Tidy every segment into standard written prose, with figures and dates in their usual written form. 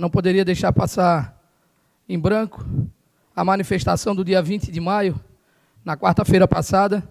não poderia deixar passar em branco a manifestação do dia 20 de maio, na quarta-feira passada,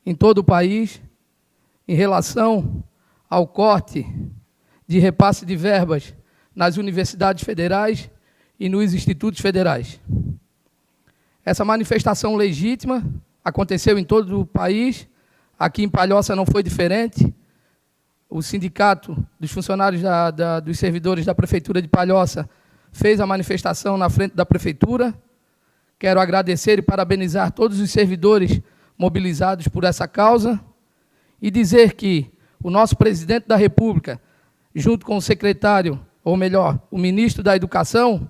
em todo o país, em relação ao corte de repasse de verbas nas universidades federais e nos institutos federais. Essa manifestação legítima aconteceu em todo o país, aqui em Palhoça não foi diferente. O sindicato dos funcionários dos servidores da Prefeitura de Palhoça fez a manifestação na frente da Prefeitura. Quero agradecer e parabenizar todos os servidores mobilizados por essa causa e dizer que o nosso presidente da República, junto com o secretário, ou melhor, o ministro da Educação,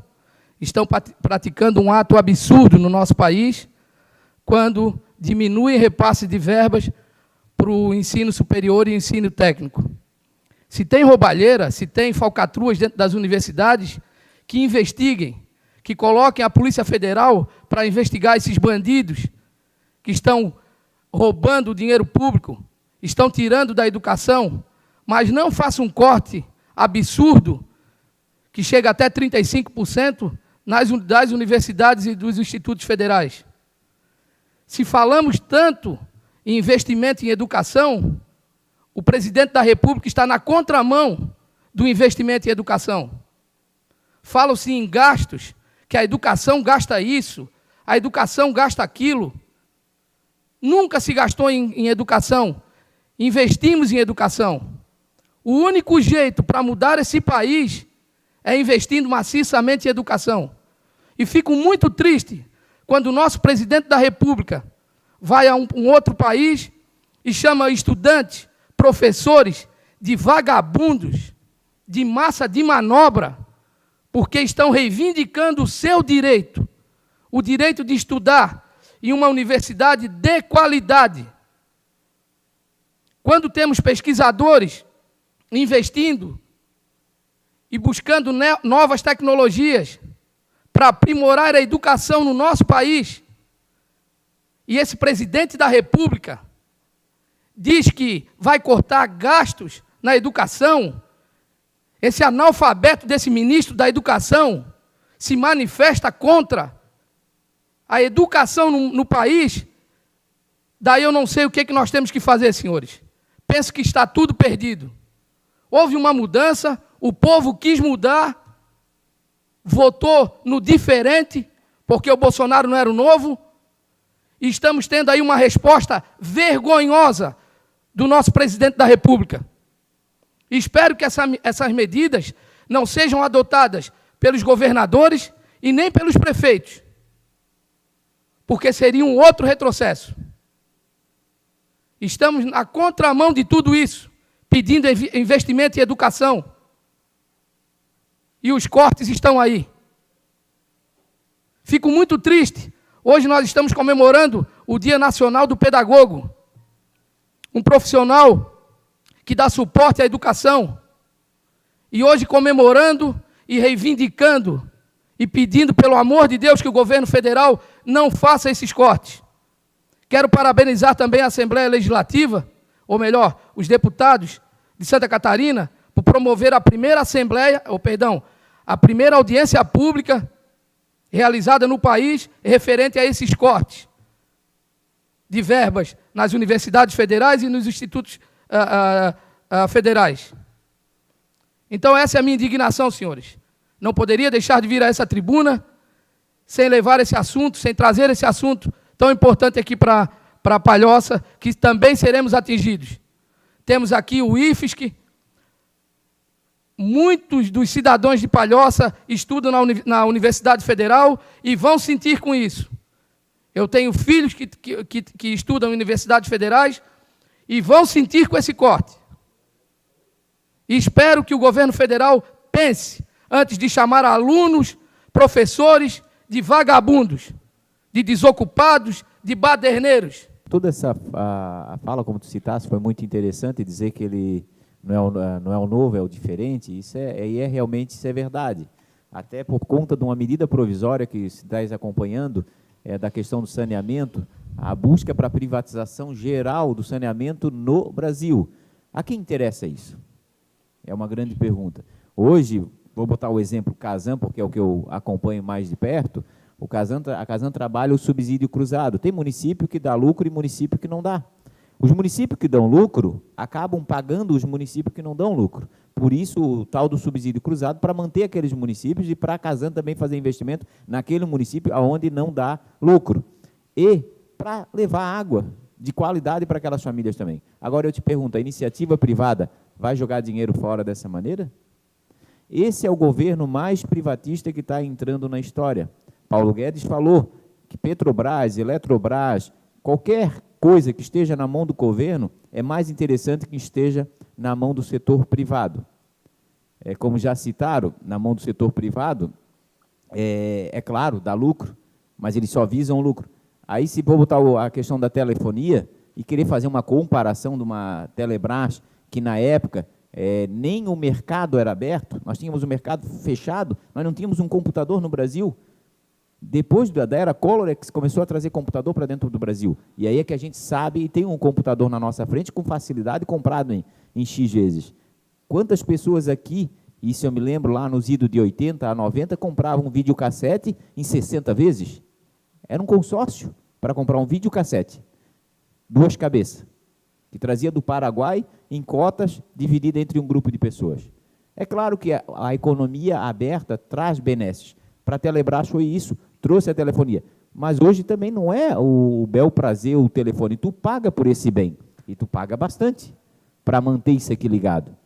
estão praticando um ato absurdo no nosso país, quando diminuem repasse de verbas para o ensino superior e ensino técnico. Se tem roubalheira, se tem falcatruas dentro das universidades, que investiguem, que coloquem a Polícia Federal para investigar esses bandidos que estão roubando o dinheiro público, estão tirando da educação, mas não façam um corte absurdo, que chega até 35% das universidades e dos institutos federais. Se falamos tanto em investimento em educação, o presidente da República está na contramão do investimento em educação. Falam-se em gastos, que a educação gasta isso, a educação gasta aquilo. Nunca se gastou em educação. Investimos em educação. O único jeito para mudar esse país é investindo maciçamente em educação. E fico muito triste quando o nosso presidente da República vai a um outro país e chama estudantes, professores de vagabundos, de massa de manobra, porque estão reivindicando o seu direito, o direito de estudar em uma universidade de qualidade. Quando temos pesquisadores investindo e buscando novas tecnologias para aprimorar a educação no nosso país, e esse presidente da República diz que vai cortar gastos na educação, esse analfabeto desse ministro da Educação se manifesta contra a educação no país, daí eu não sei o que nós temos que fazer, senhores. Penso que está tudo perdido. Houve uma mudança, o povo quis mudar, votou no diferente, porque o Bolsonaro não era o novo, e estamos tendo aí uma resposta vergonhosa do nosso presidente da República. E espero que essas medidas não sejam adotadas pelos governadores e nem pelos prefeitos, porque seria um outro retrocesso. Estamos na contramão de tudo isso, pedindo investimento em educação. E os cortes estão aí. Fico muito triste. Hoje nós estamos comemorando o Dia Nacional do Pedagogo, um profissional que dá suporte à educação. E hoje comemorando e reivindicando e pedindo, pelo amor de Deus, que o governo federal não faça esses cortes. Quero parabenizar também a Assembleia Legislativa, ou melhor, os deputados de Santa Catarina, por promover a primeira a primeira audiência pública realizada no país referente a esses cortes de verbas nas universidades federais e nos institutos federais. Então essa é a minha indignação, senhores. Não poderia deixar de vir a essa tribuna sem levar esse assunto, sem trazer esse assunto tão importante aqui para Palhoça, que também seremos atingidos. Temos aqui o IFSC. Muitos dos cidadãos de Palhoça estudam na Universidade Federal e vão sentir com isso. Eu tenho filhos que estudam em universidades federais e vão sentir com esse corte. E espero que o governo federal pense, antes de chamar alunos, professores de vagabundos, de desocupados, de baderneiros. Toda essa a fala, como tu citaste, foi muito interessante, dizer que ele não é o novo, é o diferente. Isso realmente verdade. Até por conta de uma medida provisória que se está acompanhando, da questão do saneamento, a busca para a privatização geral do saneamento no Brasil. A quem interessa isso? É uma grande pergunta. Hoje, vou botar o exemplo Casan, porque é o que eu acompanho mais de perto, a Casan trabalha o subsídio cruzado. Tem município que dá lucro e município que não dá. Os municípios que dão lucro acabam pagando os municípios que não dão lucro. Por isso, o tal do subsídio cruzado, para manter aqueles municípios e para a Casan também fazer investimento naquele município onde não dá lucro. E para levar água de qualidade para aquelas famílias também. Agora eu te pergunto, a iniciativa privada vai jogar dinheiro fora dessa maneira? Esse é o governo mais privatista que está entrando na história. Paulo Guedes falou que Petrobras, Eletrobras, qualquer coisa que esteja na mão do governo é mais interessante que esteja na mão do setor privado. Como já citaram, na mão do setor privado, é claro, dá lucro, mas eles só visam o lucro. Aí, se for botar a questão da telefonia e querer fazer uma comparação de uma Telebrás, que na época nem o mercado era aberto, nós tínhamos o mercado fechado, nós não tínhamos um computador no Brasil. Depois da era Collor é que começou a trazer computador para dentro do Brasil. E aí é que a gente sabe e tem um computador na nossa frente com facilidade comprado em X vezes. Quantas pessoas aqui, isso eu me lembro lá nos idos de 80 a 90, compravam um videocassete em 60 vezes? Era um consórcio para comprar um videocassete, 2 cabeças, que trazia do Paraguai em cotas dividida entre um grupo de pessoas. É claro que a economia aberta traz benesses. Para a Telebrás foi isso, trouxe a telefonia. Mas hoje também não é o bel prazer o telefone. Tu paga por esse bem, e tu paga bastante para manter isso aqui ligado.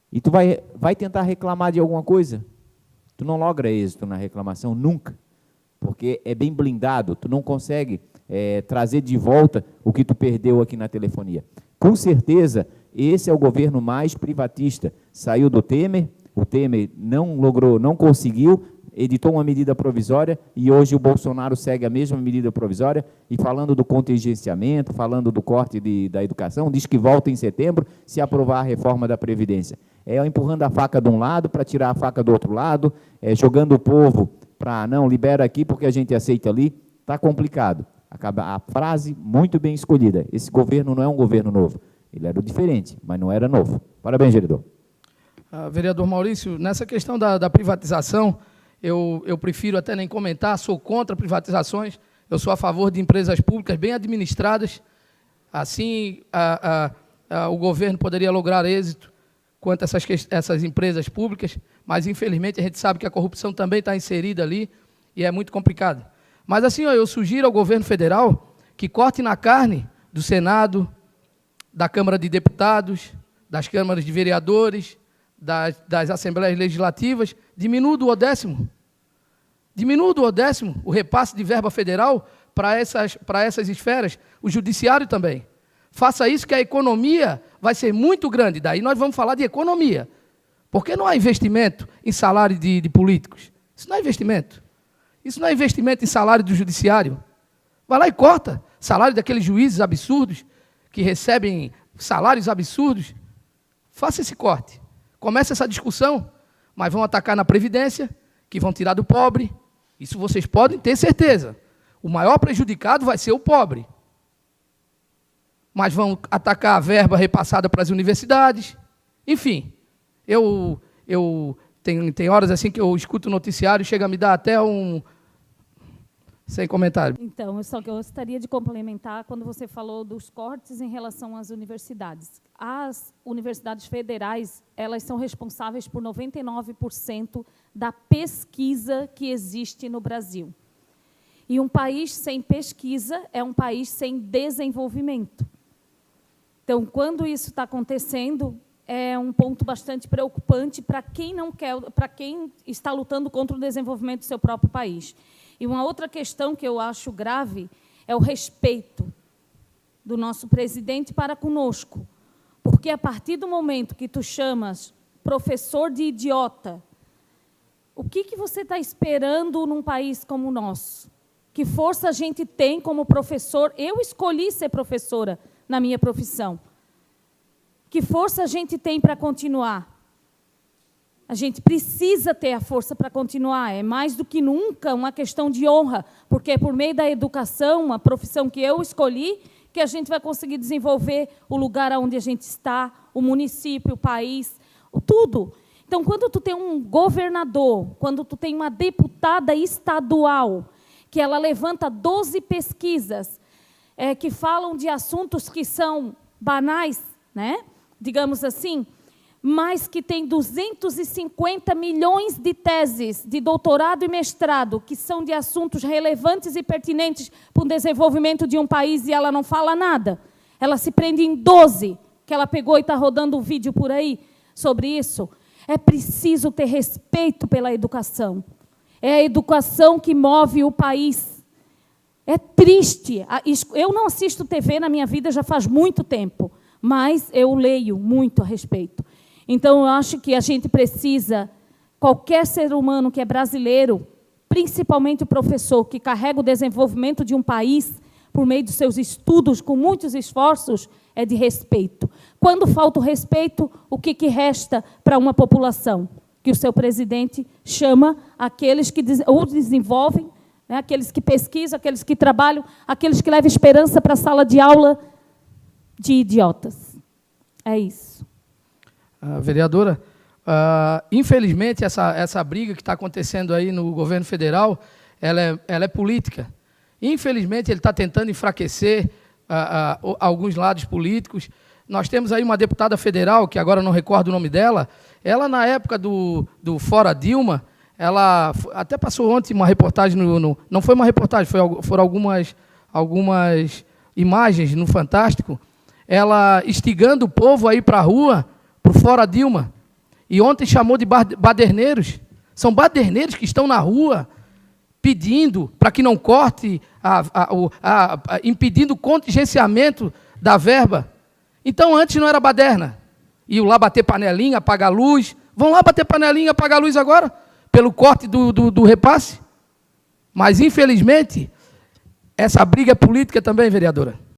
E tu vai tentar reclamar de alguma coisa? Tu não logra êxito na reclamação nunca, porque é bem blindado, tu não consegue trazer de volta o que tu perdeu aqui na telefonia. Com certeza, esse é o governo mais privatista. Saiu do Temer, o Temer não logrou, não conseguiu, editou uma medida provisória e hoje o Bolsonaro segue a mesma medida provisória e falando do contingenciamento, falando do corte da educação, diz que volta em setembro se aprovar a reforma da Previdência. Empurrando a faca de um lado para tirar a faca do outro lado, jogando o povo para, não, libera aqui porque a gente aceita ali, está complicado. A frase muito bem escolhida, esse governo não é um governo novo, ele era diferente, mas não era novo. Parabéns, vereador. Vereador Maurício, nessa questão da privatização, eu prefiro até nem comentar, sou contra privatizações, eu sou a favor de empresas públicas bem administradas, assim o governo poderia lograr êxito quanto a essas empresas públicas, mas infelizmente a gente sabe que a corrupção também está inserida ali e é muito complicado. Mas assim, eu sugiro ao governo federal que corte na carne do Senado, da Câmara de Deputados, das câmaras de vereadores, das Assembleias Legislativas, diminua do 1/10. Diminua do 1/10 o repasse de verba federal para essas esferas, o judiciário também. Faça isso que a economia vai ser muito grande. Daí nós vamos falar de economia. Porque não há investimento em salário de políticos. Isso não é investimento. Isso não é investimento em salário do judiciário. Vai lá e corta salário daqueles juízes absurdos que recebem salários absurdos. Faça esse corte. Comece essa discussão, mas vão atacar na Previdência, que vão tirar do pobre. Isso vocês podem ter certeza. O maior prejudicado vai ser o pobre. Mas vão atacar a verba repassada para as universidades. Enfim, tem horas assim que eu escuto o noticiário e chega a me dar até um... Sem comentário. Então, eu só gostaria de complementar quando você falou dos cortes em relação às universidades. As universidades federais, elas são responsáveis por 99% da pesquisa que existe no Brasil. E um país sem pesquisa é um país sem desenvolvimento. Então, quando isso está acontecendo, é um ponto bastante preocupante para quem não quer, para quem está lutando contra o desenvolvimento do seu próprio país. E uma outra questão que eu acho grave é o respeito do nosso presidente para conosco. Porque, a partir do momento que tu chamas professor de idiota, o que você está esperando num país como o nosso? Que força a gente tem como professor? Eu escolhi ser professora na minha profissão. Que força a gente tem para continuar? A gente precisa ter a força para continuar. É mais do que nunca uma questão de honra, porque é por meio da educação, uma profissão que eu escolhi, que a gente vai conseguir desenvolver o lugar onde a gente está, o município, o país, tudo. Então, quando tu tem um governador, quando tu tem uma deputada estadual, que ela levanta 12 pesquisas que falam de assuntos que são banais, né? Digamos assim, mas que tem 250 milhões de teses de doutorado e mestrado, que são de assuntos relevantes e pertinentes para o desenvolvimento de um país, e ela não fala nada. Ela se prende em 12, que ela pegou e está rodando um vídeo por aí sobre isso. É preciso ter respeito pela educação. É a educação que move o país. É triste. Eu não assisto TV na minha vida já faz muito tempo, mas eu leio muito a respeito. Então, eu acho que a gente precisa, qualquer ser humano que é brasileiro, principalmente o professor, que carrega o desenvolvimento de um país, por meio dos seus estudos, com muitos esforços, é de respeito. Quando falta o respeito, o que resta para uma população? Que o seu presidente chama aqueles que ou desenvolvem, né, aqueles que pesquisam, aqueles que trabalham, aqueles que levam esperança para a sala de aula, de idiotas. É isso. Vereadora, infelizmente, essa briga que está acontecendo aí no governo federal, ela é política. Infelizmente, ele está tentando enfraquecer alguns lados políticos. Nós temos aí uma deputada federal, que agora não recordo o nome dela, ela, na época do Fora Dilma, ela até passou ontem uma reportagem, não foi uma reportagem, foram algumas imagens no Fantástico, ela instigando o povo a ir para a rua, para o Fora Dilma. E ontem chamou de baderneiros. São baderneiros que estão na rua pedindo para que não corte, impedindo o contingenciamento da verba. Então, antes não era baderna. Iam lá bater panelinha, apagar a luz. Vão lá bater panelinha, apagar a luz agora, pelo corte do repasse. Mas, infelizmente, essa briga é política também, vereadora.